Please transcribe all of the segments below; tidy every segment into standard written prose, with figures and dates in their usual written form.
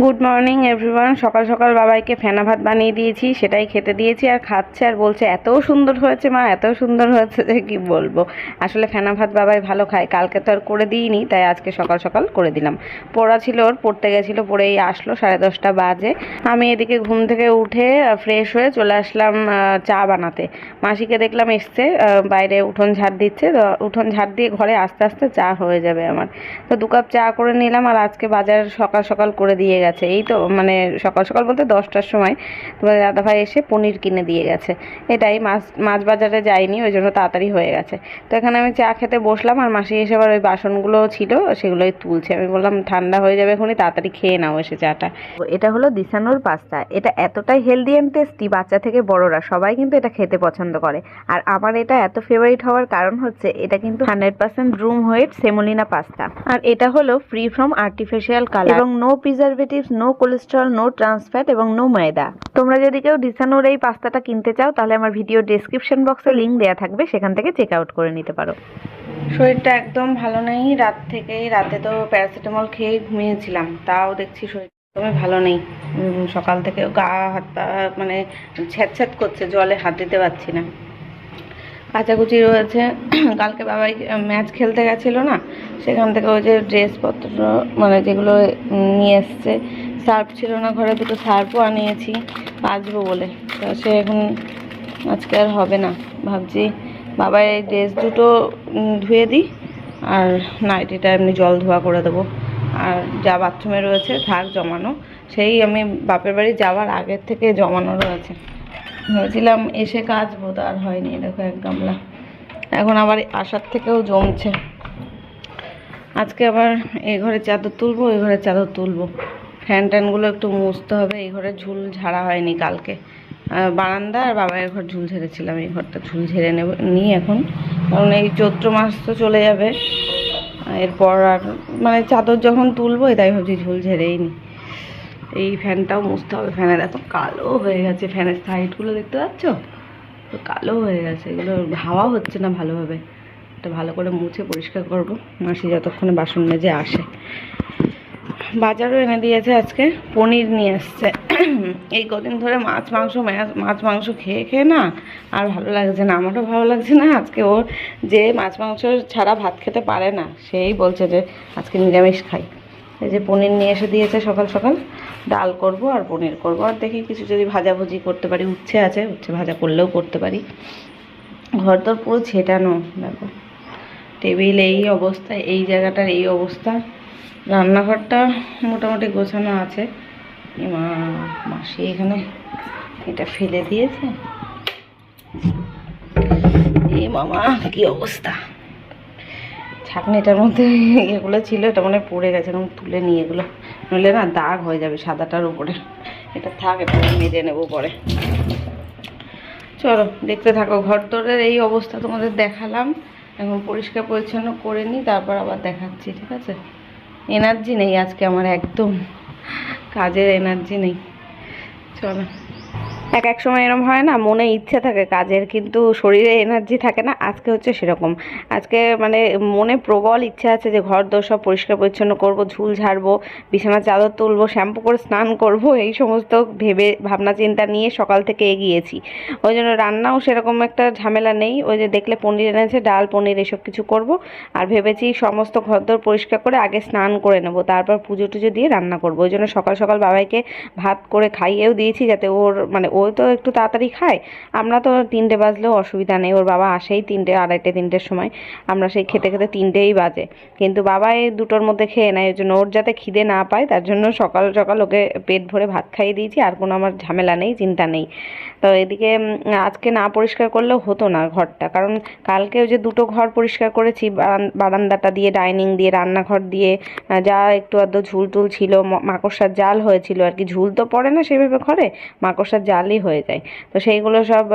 Good morning everyone. সকাল সকাল বাবাইকে ফেনা ভাত বানিয়ে দিয়েছি, সেটাই খেতে দিয়েছি আর খাচ্ছে আর বলছে এত সুন্দর হয়েছে মা, এত সুন্দর হয়েছে যে কি বলবো। আসলে ফেনা ভাত বাবাই ভালো খায়, কালকে তো আর করে দিইনি, তাই আজকে সকাল সকাল করে দিলাম। পড়া ছিল ওর, পড়তে গেছিলো, পড়েই আসলো 10:30 বাজে। আমি এদিকে ঘুম থেকে উঠে ফ্রেশ হয়ে চলে আসলাম চা বানাতে। মাসিকে দেখলাম এসছে, বাইরে উঠোন ঝাড় দিচ্ছে, তো উঠোন ঝাড় দিয়ে ঘরে আস্তে আস্তে চা হয়ে যাবে আমার। তো 2 কাপ চা করে নিলাম। আর আজকে বাজার সকাল সকাল করে দিয়ে গেছে, এই তো মানে সকাল সকাল বলতে 10টার সময় তোমার দাদাভাই এসে পনির কিনে দিয়ে গেছে। এটাই মাছ বাজারে যায়নি, ওই জন্য তাড়াতাড়ি হয়ে গেছে। তো এখানে আমি চা খেতে বসলাম, আর মাসি এসে আবার ওই বাসনগুলো ছিল সেগুলোই তুলছে। আমি বললাম ঠান্ডা হয়ে যাবে এখনই, তাড়াতাড়ি খেয়ে নাও এসে চাটা। এটা হলো দিশানোর পাস্তা। এটা এতটাই হেলদি অ্যান্ড টেস্টি, বাচ্চা থেকে বড়রা সবাই কিন্তু এটা খেতে পছন্দ করে। আর আমার এটা এত ফেভারিট হওয়ার কারণ হচ্ছে এটা কিন্তু 100% রুম হোয়েট সেমোলিনা পাস্তা। আর এটা হলো ফ্রি ফ্রম আর্টিফিশিয়াল কালার এবং no preservatives, no cholesterol, no trans fat এবং নো ময়দা। তোমরা যদি কেউ ডিসানোর এই পাস্তাটা কিনতে চাও তাহলে আমার ভিডিও ডেসক্রিপশন বক্সে লিঙ্ক দেওয়া থাকবে, সেখান থেকে চেক আউট করে নিতে পারো। শরীরটা একদম ভালো নেই রাত থেকেই। রাতে তো প্যারাসিটামল খেয়ে ঘুমিয়েছিলাম, তাও দেখছি শরীর একদমই ভালো নেই। সকাল থেকে গা হাত পা মানে ছ্যাঁত করছে, জলে হাত দিতে পারছি না। কাচাকুচি রয়েছে। কালকে বাবাই ম্যাচ খেলতে গেছিলো না, সেখান থেকে ওই যে ড্রেসপত্র মানে যেগুলো নিয়ে এসছে, সার্ফ ছিল না ঘরে, দুটো সার্ফও আনিয়েছি কাচবো বলে। তো সে এখন আজকে আর হবে না, ভাবছি বাবার এই ড্রেস দুটো ধুয়ে দিই আর নাইটিটা এমনি জল ধোয়া করে দেবো। আর যা বাথরুমে রয়েছে থাক জমানো, সেই আমি বাপের বাড়ি যাওয়ার আগের থেকে জমানো রয়েছে। ভেবেছিলাম এসে কাচবো, তো আর হয়নি। দেখো এক গামলা, এখন আবার আসার থেকেও জমছে। আজকে আবার এই ঘরে চাদর তুলবো, ওই ঘরে চাদর তুলবো, ফ্যান ট্যানগুলো একটু মুছতে হবে। এই ঘরে ঝুল ঝাড়া হয়নি কালকে, বারান্দা আর বাবার ঘর ঝুল ঝেড়েছিলাম, এই ঘরটা ঝুল ঝেড়ে নেব নিই এখন, কারণ এই চৈত্র মাস তো চলে যাবে। এরপর আর মানে চাদর যখন তুলবো তাই ভাবছি ঝুল ঝেড়েই নিই। এই ফ্যানটাও মুছতে হবে, ফ্যানের এত কালো হয়ে গেছে, ফ্যানের সাইডগুলো দেখতে পাচ্ছ তো কালো হয়ে গেছে, এগুলো হাওয়া হচ্ছে না ভালোভাবে। এটা ভালো করে মুছে পরিষ্কার করব মাসি যতক্ষণে বাসন মেজে আসে। বাজারও এনে দিয়েছে, আজকে পনির নিয়ে এসছে। এই কদিন ধরে মাছ মাংস খেয়ে খেয়ে না আর ভালো লাগছে না, আমারও ভালো লাগছে না। আজকে ওর যে মাছ মাংস ছাড়া ভাত খেতে পারে না, সেই বলছে যে আজকে নিরামিষ খাই। এই যে পনির নিয়ে এসে দিয়েছে সকাল সকাল, ডাল করব আর পনির করব, আর দেখি কিছু যদি ভাজাভুজি করতে পারি। উচ্ছে আছে, উচ্ছে ভাজা করলেও করতে পারি। ঘর তো পুরো ছেটানো, দেখো টেবিল এই অবস্থা, এই জায়গাটার এই অবস্থা। রান্নাঘরটা মোটামুটি গোছানো আছে। মাসি এখানে এটা ফেলে দিয়েছে। এই মামা কি অবস্থা, ছাঁকনিটার মধ্যে এগুলো ছিল, এটা মনে পড়ে গেছে, এখন তুলে নিয়ে এগুলো, নইলে না দাগ হয়ে যাবে সাদাটার উপরে। এটা থাক, এটা মেজে নেবো পরে। চলো দেখতে থাকো। ঘর দরের এই অবস্থা তোমাদের দেখালাম, এখন পরিষ্কার পরিচ্ছন্ন করে নিই, তারপর আবার দেখাচ্ছি, ঠিক আছে? এনার্জি নেই আজকে আমার, একদম কাজের এনার্জি নেই। চলো, এক সময় এরকম হয় না, মনে ইচ্ছে থাকে কাজের কিন্তু শরীরে এনার্জি থাকে না। আজকে হচ্ছে সেরকম, আজকে মানে মনে প্রবল ইচ্ছা আছে যে ঘর দোর সব পরিষ্কার পরিচ্ছন্ন করব, ঝুল ঝাড়বো, বিছানার চাদর তুলবো, শ্যাম্পু করে স্নান করব, এই সমস্ত ভাবনা চিন্তা নিয়ে সকাল থেকে এগিয়েছি। ওই জন্য রান্নাও সেরকম একটা ঝামেলা নেই। ওই যে দেখলে পনির এনেছে, ডাল পনির এসব কিছু করব। আর ভেবেছি সমস্ত ঘর দোর পরিষ্কার করে আগে স্নান করে নেব, তারপর পুজো টুজো দিয়ে রান্না করব। ওই জন্য সকাল সকাল বাবাইকে ভাত করে খাইয়েও দিয়েছি, যাতে ওর মানে ও তো একটু তাড়াতাড়ি খায়। আমরা তো 3টে বাজলেও অসুবিধা নেই, ওর বাবা আসেই 3টে, 2:30, 3টের সময়। আমরা সেই খেতে খেতে 3টেই বাজে, কিন্তু বাবা এই 2টোর মধ্যে খেয়ে নেয়। ওই জন্য ওর যাতে খিদে না পায় তার জন্য সকাল সকাল ওকে পেট ভরে ভাত খাইয়ে দিয়েছি, আর কোনো আমার ঝামেলা নেই, চিন্তা নেই। তো এদিকে আজকে না পরিষ্কার করলেও হতো না ঘরটা, কারণ কালকে ওই যে 2টো ঘর পরিষ্কার করেছি, বারান্দাটা দিয়ে, ডাইনিং দিয়ে, রান্নাঘর দিয়ে, যা একটু আধটু ঝুল টুল ছিল, মাকড়সার জাল হয়েছিল আর কি। ঝুল তো পড়ে না সেভাবে ঘরে, মাকড়সার জাল তাহলেই হয়ে যায়। তো সেইগুলো সব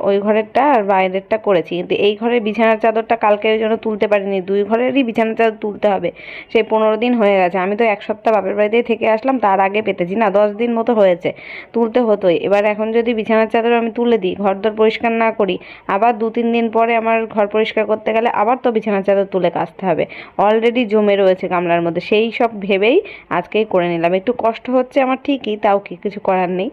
ওই ঘরেরটা আর বাইরেরটা করেছি, কিন্তু এই ঘরের বিছানার চাদরটা কালকে ওই জন্য তুলতে পারিনি। 2 ঘরেরই বিছানার চাদর তুলতে হবে, সেই 15 দিন হয়ে গেছে। আমি তো 1 সপ্তাহ বাপের বাড়িতেই থেকে আসলাম, তার আগে পেতেছি না, 10 দিন মতো হয়েছে, তুলতে হতোই। এবার এখন যদি বিছানার চাদর আমি তুলে দিই, ঘরদোর পরিষ্কার না করি, আবার 2-3 দিন পরে আমার ঘর পরিষ্কার করতে গেলে আবার তো বিছানার চাদর তুলে কাচতে হবে, অলরেডি জমে রয়েছে গামলার মধ্যে। সেই সব ভেবেই আজকেই করে নিলাম। একটু কষ্ট হচ্ছে আমার ঠিকই, তাও কি কিছু করার নেই।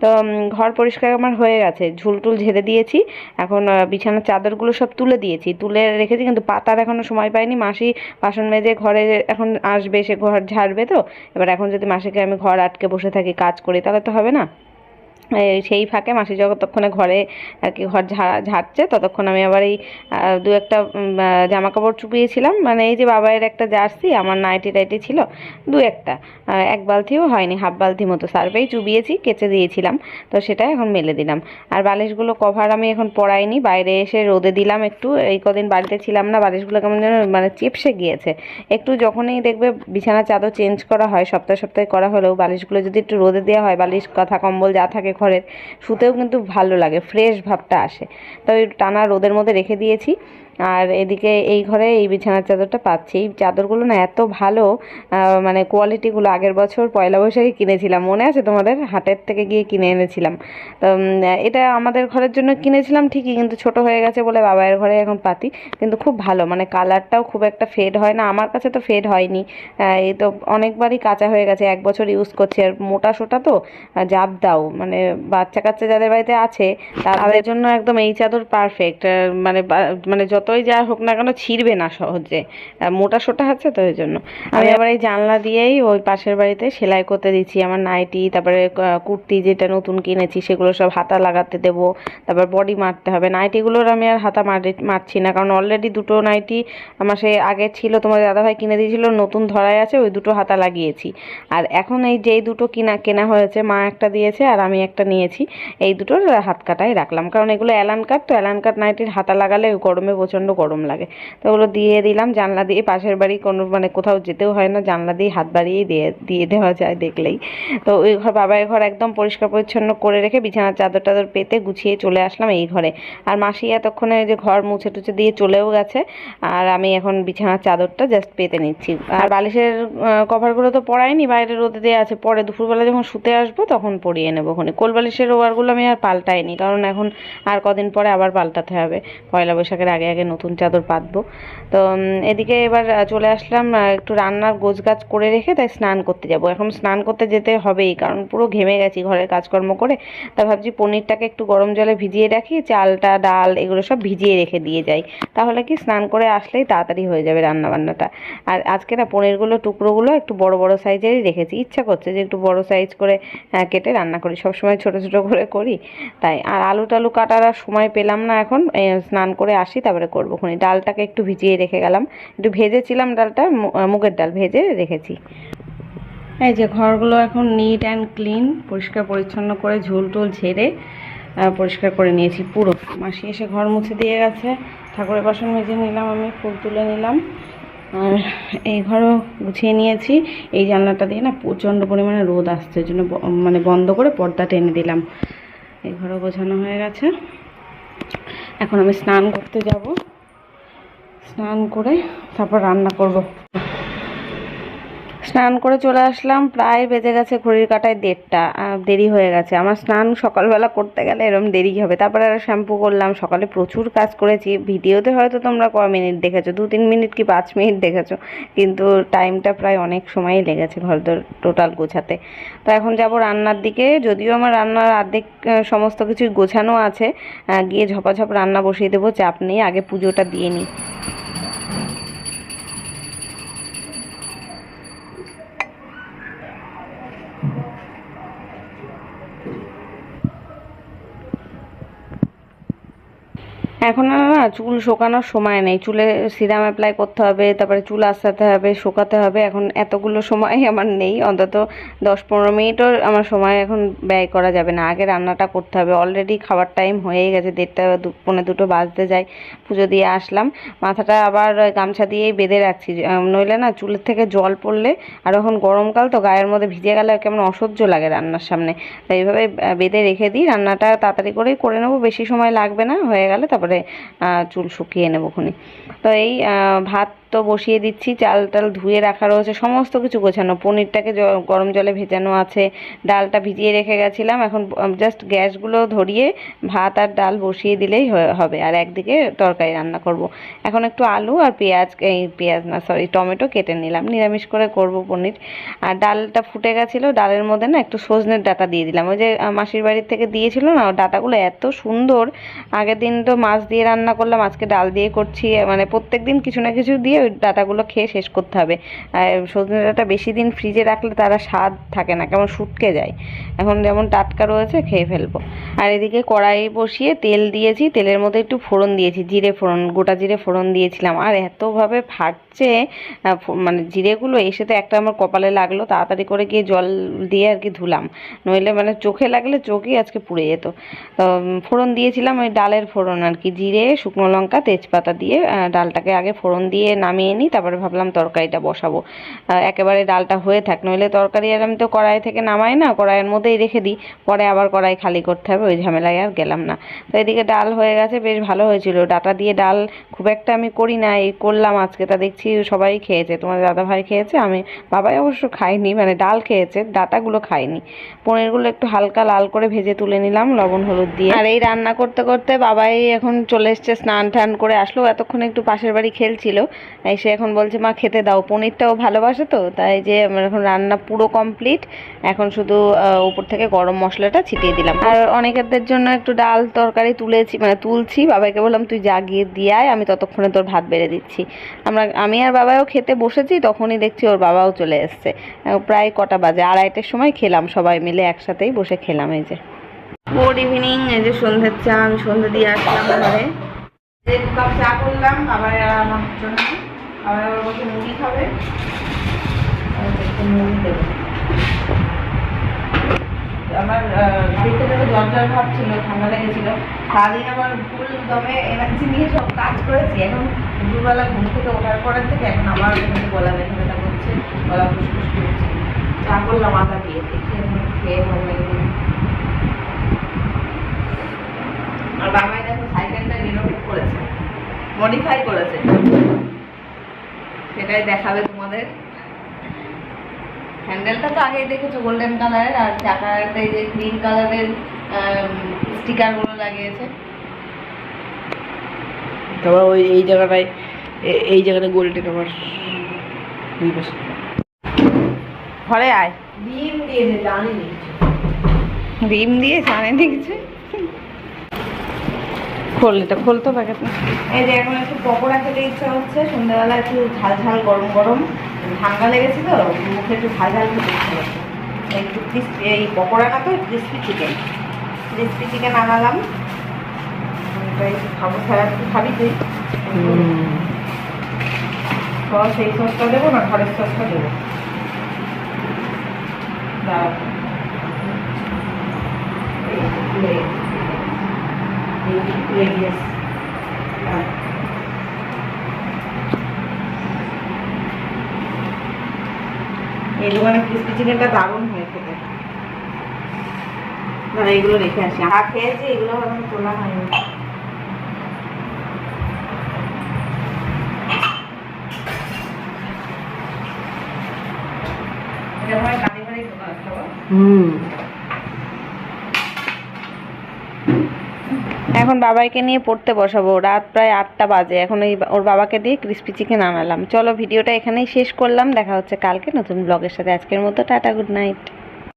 তো ঘর পরিষ্কার আমার হয়ে গেছে, ঝুলটুল ঝেড়ে দিয়েছি। এখন বিছানার চাদরগুলো সব তুলে দিয়েছি, তুলে রেখেছি, কিন্তু পাতার এখনও সময় পাইনি। মাসি বাসন মেজে ঘরে এখন আসবে, সে ঘর ঝাড়বে। তো এবার এখন যদি মাসিকে আমি ঘর আটকে বসে থাকি কাজ করি, তাহলে তো হবে না। সেই ফাঁকে মাসি যতক্ষণে ঘরে আর কি ঘর ঝাড়ছে, ততক্ষণ আমি আবার এই 2-একটা জামা কাপড় চুপিয়েছিলাম, মানে এই যে বাবাইয়ের একটা জার্সি, আমার নাইটি টাইটি ছিল 2-একটা, 1 বালতিও হয়নি, হাফ বালতি মতো সার্ফেই চুবিয়েছি, কেচে দিয়েছিলাম। তো সেটা এখন মেলে দিলাম। আর বালিশগুলো কভার আমি এখন পরাইনি, বাইরে এসে রোদে দিলাম একটু। এই কদিন বাড়িতে ছিলাম না, বালিশগুলো কেমন যেন মানে চেপসে গিয়েছে একটু। যখনই দেখবে বিছানা চাদর চেঞ্জ করা হয়, সপ্তাহে সপ্তাহে করা হলেও বালিশগুলো যদি একটু রোদে দেওয়া হয়, বালিশ কাঁথা কম্বল যা থাকে ঘরের, শুতেও কিন্তু ভালো লাগে, ফ্রেশ ভাবটা আসে। তো ওই টানা রোদের মধ্যে রেখে দিয়েছি। আর এদিকে এই ঘরে এই বিছানার চাদরটা পাচ্ছি। এই চাদরগুলো না এত ভালো, মানে কোয়ালিটিগুলো। আগের বছর পয়লা বৈশাখে কিনেছিলাম, মনে আছে তোমাদের? হাটের থেকে গিয়ে কিনে এনেছিলাম। তো এটা আমাদের ঘরের জন্য কিনেছিলাম ঠিকই, কিন্তু ছোট হয়ে গেছে বলে বাবাইয়ের ঘরে এখন পাতি। কিন্তু খুব ভালো, মানে কালারটাও খুব একটা ফেড হয় না, আমার কাছে তো ফেড হয়নি। এই তো অনেকবারই কাঁচা হয়ে গেছে, 1 বছর ইউজ করছি। আর মোটা সোটা তো জাপ দাও, মানে বাচ্চা কাচ্চা যাদের বাড়িতে আছে তাদের জন্য একদম এই চাদর পারফেক্ট। মানে যতই যা হোক না কেন ছিঁড়বে না সহজে, মোটা সোটা আছে তো, এই জন্য আমি আবার এই জানলা দিয়েই ওই পাশের বাড়িতে সেলাই করতে দিচ্ছি আমার নাইটি, তারপরে কুর্তি যেটা নতুন কিনেছি সেগুলো সব হাতা লাগাতে দেবো, তারপর বডি মারতে হবে। নাইটিগুলোর আমি আর হাতা মারছি না, কারণ অলরেডি 2টো নাইটি আমার সেই আগে ছিল, তোমার দাদাভাই কিনে দিয়েছিল, নতুন ধরাই আছে, ওই 2টো হাতা লাগিয়েছি। আর এখন এই যেই 2টো কেনা হয়েছে, মা একটা দিয়েছে আর আমি একটা নিয়েছি, এই 2টোর হাত কাটাই রাখলাম, কারণ এগুলো অ্যালান কাট, তো অ্যালান কাট নাইটির হাতা লাগালে গরমে প্রচণ্ড গরম লাগে। তো ওগুলো দিয়ে দিলাম জানলা দিয়ে। পাশের বাড়ি কোনো মানে কোথাও যেতেও হয় না, জানলা দিয়ে হাত বাড়িয়েই দিয়ে দেওয়া যায় দেখলেই। তো ওই ঘর, বাবার ঘর একদম পরিষ্কার পরিচ্ছন্ন করে রেখে বিছানার চাদর টাদর পেতে গুছিয়ে চলে আসলাম এই ঘরে। আর মাসি এতক্ষণে যে ঘর মুছে টুছে দিয়ে চলেও গেছে, আর আমি এখন বিছানার চাদরটা জাস্ট পেতে নিচ্ছি। আর বালিশের কভারগুলো তো পরাইনি, বাইরে রোদে দেওয়া আছে, পরে দুপুরবেলা যখন শুতে আসবো তখন পরিয়ে নেবো। ওখানে কোল বালিশের ওভারগুলো আমি আর পাল্টাইনি, কারণ এখন আর কদিন পরে আবার পাল্টাতে হবে, পয়লা বৈশাখের আগে আগে নতুন চাদর পাতবো। তো এদিকে এবার চলে আসলাম, একটু রান্নার গোছগাছ করে রেখে তাই স্নান করতে যাব। এখন স্নান করতে যেতে হবেই, কারণ পুরো ঘেমে গেছি ঘরের কাজকর্ম করে। তা ভাবছি পনিরটাকে একটু গরম জলে ভিজিয়ে রাখি, চালটা ডাল এগুলো সব ভিজিয়ে রেখে দিয়ে যাই, তাহলে কি স্নান করে আসলেই তাড়াতাড়ি হয়ে যাবে রান্নাবান্নাটা। আর আজকে না পনিরগুলো টুকরোগুলো একটু বড় বড় সাইজেরই রেখেছি, ইচ্ছা করছে যে একটু বড় সাইজ করে কেটে রান্না করি, সবসময় ছোট ছোট করে করি তাই। আর আলু টালু কাটার আর সময় পেলাম না, এখন স্নান করে আসি তারপরে করবো। ডালটাকে একটু ভিজিয়ে রেখে গেলাম, একটু ভেজেছিলাম ডালটা, মুগের ডাল ভেজে রেখেছি। এই যে ঘরগুলো এখন নিট অ্যান্ড ক্লিন, পরিষ্কার পরিচ্ছন্ন করে ঝোল টোল ঝেড়ে পরিষ্কার করে নিয়েছি পুরো। মাসি এসে ঘর মুছে দিয়ে গেছে, ঠাকুরের বাসন মেজে নিলাম, আমি ফুল তুলে নিলাম, আর এই ঘরও গুছিয়ে নিয়েছি। এই জানলাটা দিয়ে না প্রচণ্ড পরিমাণে রোদ আসছে, ওই জন্য মানে বন্ধ করে পর্দা টেনে দিলাম। এই ঘরও গোছানো হয়ে গেছে। এখন আমি স্নান করতে যাব, স্নান করে তারপর রান্না করব। স্নান করে চলে আসলাম, প্রায় বেজে গেছে ঘড়ির কাঁটায় 1:30, দেরি হয়ে গেছে। আমার স্নান সকালবেলা করতে গেলে এরকম দেরি হবে। তারপরে আর শ্যাম্পু করলাম, সকালে প্রচুর কাজ করেছি। ভিডিওতে হয়তো তোমরা ক মিনিট দেখেছো, 2-3 মিনিট কি 5 মিনিট দেখেছো, কিন্তু টাইমটা প্রায় অনেক সময়ই লেগেছে ঘরদোর টোটাল গোছাতে। তো এখন যাব রান্নার দিকে, যদিও আমার রান্নার অর্ধেক সমস্ত কিছুই গোছানো আছে। গিয়ে ঝপাঝপ রান্না বসিয়ে দেবো, চাপ নেই, আগে পুজোটা দিয়ে নিই। এখন আর না চুল শোকানোর সময় নেই, চুলে সিরাম অ্যাপ্লাই করতে হবে, তারপরে চুল আঁচড়াতে হবে, শোকাতে হবে, এখন এতগুলো সময় আমার নেই। অন্তত 10-15 মিনিটও আমার সময় এখন ব্যয় করা যাবে না, আগে রান্নাটা করতে হবে। অলরেডি খাবার টাইম হয়েই গেছে, 1:30 পৌনে 2 বাজতে যায়। পুজো দিয়ে আসলাম, মাথাটা আবার গামছা দিয়েই বেঁধে রাখছি, নইলে না চুলের থেকে জল পড়লে, আর এখন গরমকাল তো গায়ের মধ্যে ভিজে গেলে কেমন অসহ্য লাগে রান্নার সামনে, তাই এইভাবে বেঁধে রেখে দিই। রান্নাটা তাড়াতাড়ি করেই করে নেবো, বেশি সময় লাগবে না, হয়ে গেলে তারপরে চুল শুকিয়ে নেবো খুনি। তো এই ভাত তো বসিয়ে দিচ্ছি, চাল টাল ধুয়ে রাখা রয়েছে, সমস্ত কিছু গোছানো। পনিরটাকে গরম জলে ভেজানো আছে, ডালটা ভিজিয়ে রেখে গেছিলাম, এখন জাস্ট গ্যাসগুলো ধরিয়ে ভাত আর ডাল বসিয়ে দিলেই হবে। আর একদিকে তরকারি রান্না করব। এখন একটু আলু আর পেঁয়াজ না সরি টমেটো কেটে নিলাম, নিরামিষ করে করব পনির। আর ডালটা ফুটে গেছিলো, ডালের মধ্যে না একটু সজনের ডাঁটা দিয়ে দিলাম, ওই যে মাসির বাড়ির থেকে দিয়েছিল না, ডাঁটাগুলো এত সুন্দর। আগের দিন তো মাছ দিয়ে রান্না করলাম, আজকে ডাল দিয়ে করছি, মানে প্রত্যেক দিন কিছু না কিছু দিয়ে ওই ডাঁটাগুলো খেয়ে শেষ করতে হবে। সজনে ডাঁটা বেশি দিন ফ্রিজে রাখলে তারা স্বাদ থাকে না, কেমন শুটকে যায়। এখন যেমন টাটকা রয়েছে খেয়ে ফেলবো। আর এদিকে কড়াই বসিয়ে তেল দিয়েছি, তেলের মধ্যে একটু ফোড়ন দিয়েছি, জিরে ফোড়ন, গোটা জিরে ফোড়ন দিয়েছিলাম। আর এতভাবে ফাটছে মানে জিরেগুলো, এসে তো একটা আমার কপালে লাগলো, তাড়াতাড়ি করে গিয়ে জল দিয়ে আর কি ধুলাম, নইলে মানে চোখে লাগলে চোখই আজকে পুড়ে যেত। তো ফোড়ন দিয়েছিলাম ওই ডালের ফোড়ন আর কি, জিরে, শুকনো লঙ্কা, তেজপাতা দিয়ে ডালটাকে আগে ফোড়ন দিয়ে নামিয়ে নিই, তারপরে ভাবলাম তরকারিটা বসাবো। একেবারে ডালটা হয়ে থাক, নইলে তরকারি আর আমি তো কড়াই থেকে নামাই না, কড়াইয়ের মধ্যেই রেখে দিই, পরে আবার কড়াই খালি করতে হবে, ওই ঝামেলায় আর গেলাম না। তো এদিকে ডাল হয়ে গেছে, বেশ ভালো হয়েছিল। ডাঁটা দিয়ে ডাল খুব একটা আমি করি না, এই করলাম আজকে, তা দেখছি সবাই খেয়েছে, তোমার দাদা ভাই খেয়েছে, আমি বাবাই অবশ্য খাইনি, মানে ডাল খেয়েছে, ডাঁটাগুলো খাইনি। পনিরগুলো একটু হালকা লাল করে ভেজে তুলে নিলাম লবণ হলুদ দিয়ে। আর এই রান্না করতে করতে বাবাই এখন চলে এসছে, স্নান টান করে আসলো, এতক্ষণ একটু পাশের বাড়ি খেলছিল, এসে এখন বলছে মা খেতে দাও, পনিরটাও ভালোবাসে তো, তাই যে আমার এখন রান্না পুরো কমপ্লিট। এখন শুধু উপর থেকে গরম মশলাটা ছিটিয়ে দিলাম। আর অনেকের জন্য একটু ডাল তরকারি তুলছি, বাবাকে বললাম তুই যা গিয়ে দিয়ে আয়, আমি ততক্ষণে তোর ভাত বেড়ে দিচ্ছি। আমি আর বাবাও খেতে বসেছি, তখনই দেখছি ওর বাবাও চলে এসছে। প্রায় কটা বাজে, 2:30-এর সময় খেলাম, সবাই মিলে একসাথেই বসে খেলাম। এই যে গুড ইভিনিং, এই যে সন্ধ্যের চা, আমি সন্ধ্যে দিয়ে আসলাম ঘরে, 1 কাপ চা করলাম বাবার আর আমার জন্য। আবার বলছে মুড়ি খাবে, মুড়ি দেবো। আমার বাড়িতে জ্বর ভাব ছিল, ঠান্ডা লেগেছিল, সারাদিন আমার ফুল দমে এনার্জি নিয়ে সব কাজ করেছি। এখন দুপুরবেলা ঘুম থেকে ওঠার পরের থেকে এখন আমার গলা ব্যথা ব্যথা করছে, গলা ফুসফুস করছে। চা করলাম আদা দিয়ে, খেয়ে ভালো লাগে। আর বাবাই দেখো সাইকেলটা রিনোভেট করেছে, মডিফাই করেছে, সেটাই দেখাবে তোমাদের। হ্যান্ডেলটা তো আগেই দেখেছো গোল্ডেন কালারের, আর চাকাতে যে গ্রিন কালারের স্টিকারগুলো লাগিয়েছে। তারপর ওই এই জায়গাটায় গোল্ডেন আমার দুই পাশে। ঘরে আয়, ডিম দিয়েছে, জানি নি ডিম দিয়ে জানি কিছু। খোলতো প্যাকেট। এই যে এখন একটু পকোড়া খেতে ইচ্ছা হচ্ছে, সন্ধ্যাবেলা একটু ঝাল ঝাল গরম গরম, ঠান্ডা লেগেছে তো মুখে একটু ঝাল ঝাল খেতে ইচ্ছা হচ্ছে। একটু এই পকোড়া না তো ক্রিসপি চিকেন আনালাম, একটু খাবো। ছাড়া একটু খাবি তুই? সস, এই সসটা দেবো না ঘরের সসটা দেবো? এই দোকানে ক্রিসপি চিকেনটা দারুণ হয়ে খেতে। না এগুলো রেখে আসি, খেয়েছি, এগুলো এখন তোলা হয়নি। এখন বাবাইকে নিয়ে পড়তে বসাবো, রাত প্রায় 8টা বাজে। এখন ওর বাবাকে দিয়ে ক্রিসপি চিকেন আনালাম। চলো ভিডিওটা এখানেই শেষ করলাম, দেখা হচ্ছে কালকে নতুন ব্লগের সাথে। আজকের মতো টাটা, গুড নাইট।